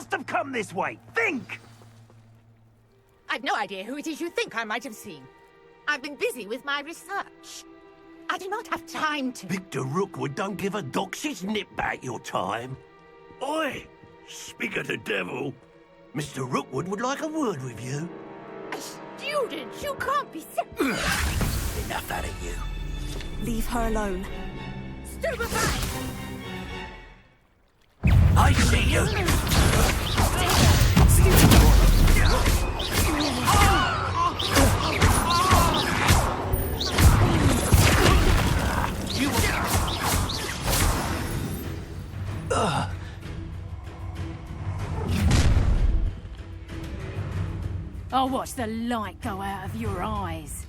must have come this way. Think! I've no idea who it is you think I might have seen. I've been busy with my research. I do not have time to... Victor Rookwood don't give a doxy's nip back your time. Oi! Speak of the devil. Mr. Rookwood would like a word with you. A student? You can't be so... Enough out of you. Leave her alone. Stupefy! I see you! I'll watch the light go out of your eyes.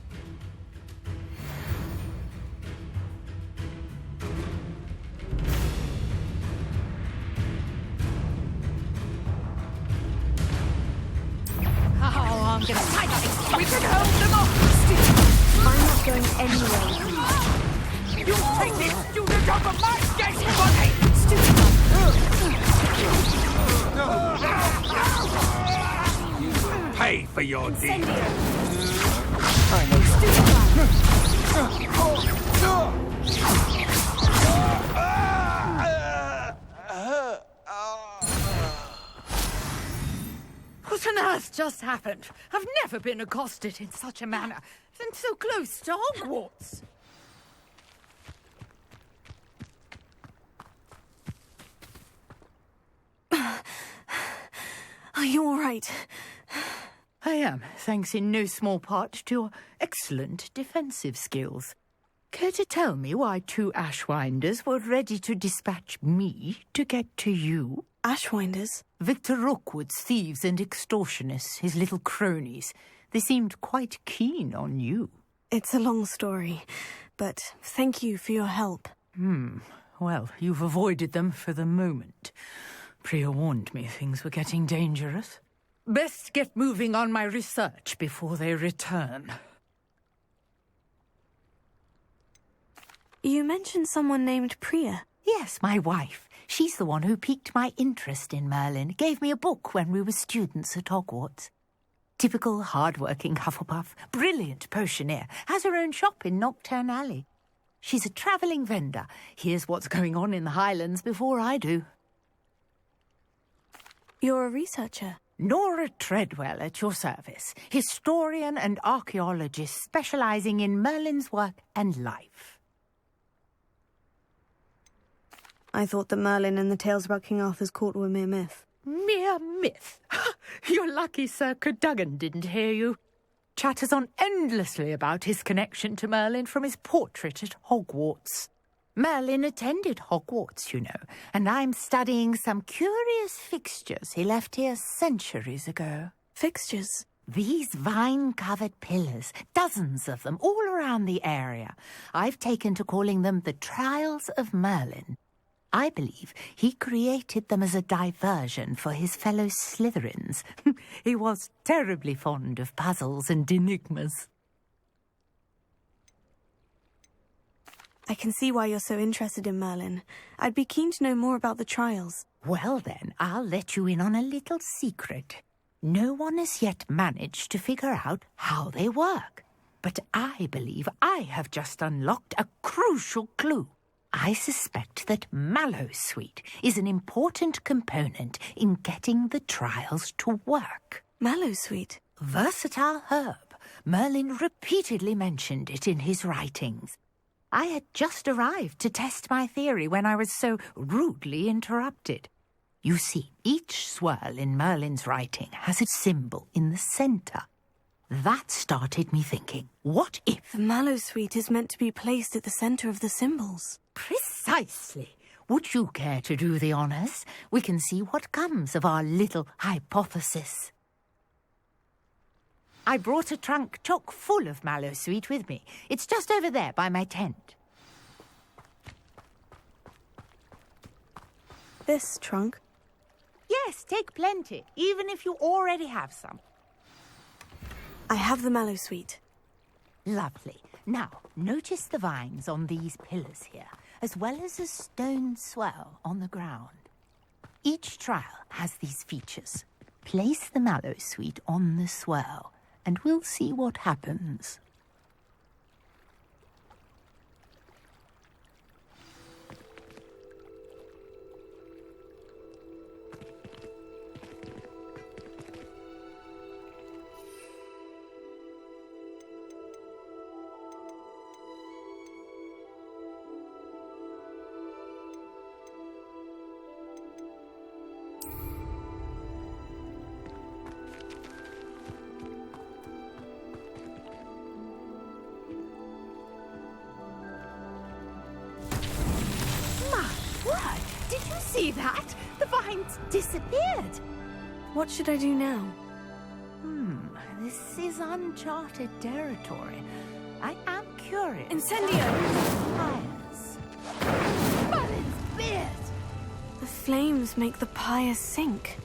Oh, I'm gonna take it. We can hold them off. I'm not going anywhere. You take this student off of my dead body! Pay for your deed. I know What on earth just happened? I've never been accosted in such a manner, and so close to Hogwarts. Are you all right? I am, thanks in no small part to your excellent defensive skills. Care to tell me why two Ashwinders were ready to dispatch me to get to you? Ashwinders? Victor Rookwood's thieves and extortionists, his little cronies. They seemed quite keen on you. It's a long story, but thank you for your help. Well, you've avoided them for the moment. Priya warned me things were getting dangerous. Best get moving on my research before they return. You mentioned someone named Priya. Yes, my wife. She's the one who piqued my interest in Merlin. Gave me a book when we were students at Hogwarts. Typical hard-working Hufflepuff. Brilliant potioneer. Has her own shop in Knockturn Alley. She's a travelling vendor. Hears what's going on in the Highlands before I do. You're a researcher. Nora Treadwell at your service. Historian and archaeologist specialising in Merlin's work and life. I thought that Merlin and the tales about King Arthur's court were mere myth. Mere myth? You're lucky Sir Cadogan didn't hear you. Chatters on endlessly about his connection to Merlin from his portrait at Hogwarts. Merlin attended Hogwarts, you know, and I'm studying some curious fixtures he left here centuries ago. Fixtures? These vine-covered pillars, dozens of them, all around the area. I've taken to calling them the Trials of Merlin. I believe he created them as a diversion for his fellow Slytherins. He was terribly fond of puzzles and enigmas. I can see why you're so interested in Merlin. I'd be keen to know more about the trials. Well then, I'll let you in on a little secret. No one has yet managed to figure out how they work. But I believe I have just unlocked a crucial clue. I suspect that Mallowsweet is an important component in getting the trials to work. Mallowsweet? Versatile herb. Merlin repeatedly mentioned it in his writings. I had just arrived to test my theory when I was so rudely interrupted. You see, each swirl in Merlin's writing has a symbol in the centre. That started me thinking, what if... The Mallowsweet is meant to be placed at the centre of the symbols. Precisely. Would you care to do the honours? We can see what comes of our little hypothesis. I brought a trunk chock full of Mallowsweet with me. It's just over there by my tent. This trunk? Yes, take plenty, even if you already have some. I have the Mallowsweet. Lovely. Now, notice the vines on these pillars here, as well as a stone swell on the ground. Each trial has these features. Place the mallow sweet on the swirl, and we'll see what happens. See that? The vines disappeared. What should I do now? This is uncharted territory. I am curious. Incendio! Fires. Merlin's beard! The flames make the pyre sink.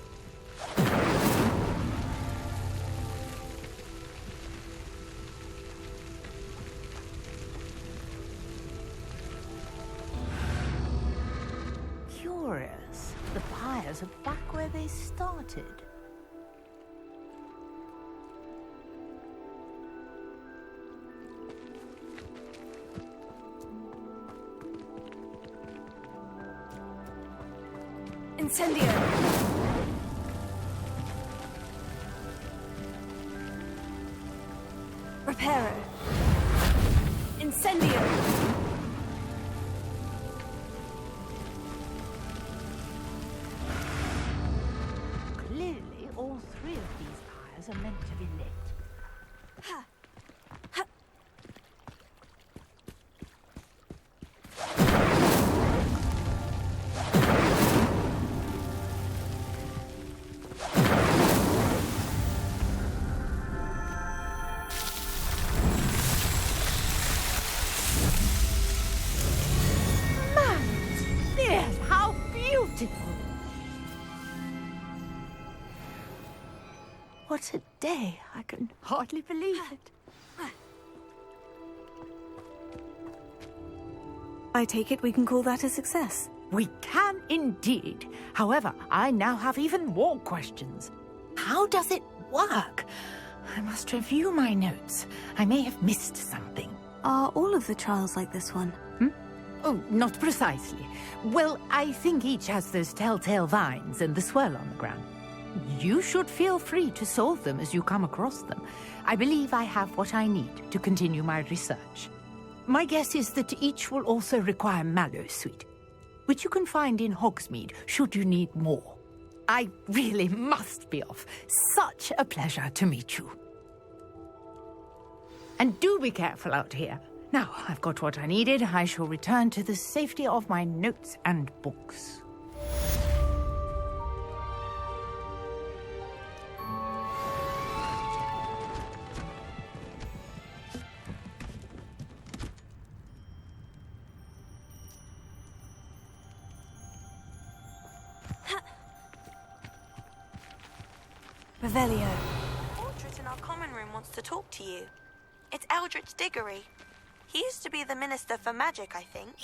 Curious. The pyres are back where they started. Incendio! Reparo! Incendio! Clearly, all three of these pyres are meant to be lit. Beard, how beautiful! What a day! I can hardly believe it. I take it we can call that a success. We can indeed. However, I now have even more questions. How does it work? I must review my notes. I may have missed something. Are all of the trials like this one? Oh, not precisely. Well, I think each has those telltale vines and the swirl on the ground. You should feel free to solve them as you come across them. I believe I have what I need to continue my research. My guess is that each will also require mallow sweet, which you can find in Hogsmeade should you need more. I really must be off. Such a pleasure to meet you. And do be careful out here. Now, I've got what I needed. I shall return to the safety of my notes and books. Revelio. The portrait in our common room wants to talk to you. It's Eldritch Diggory. He used to be the Minister for Magic, I think.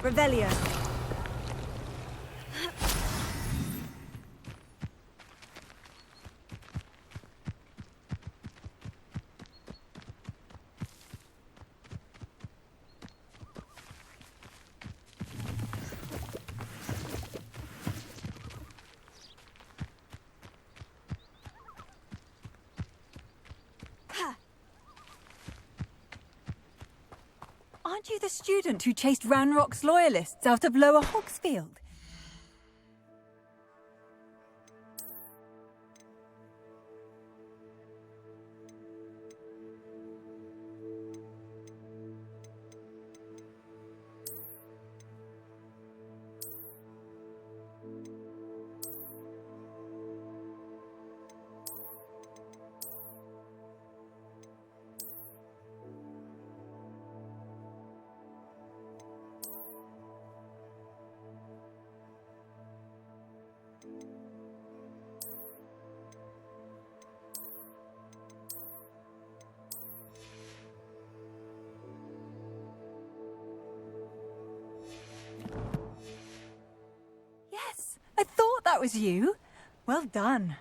Revelio. Aren't you the student who chased Ranrock's loyalists out of Lower Hogsfield? Yes, I thought that was you. Well done.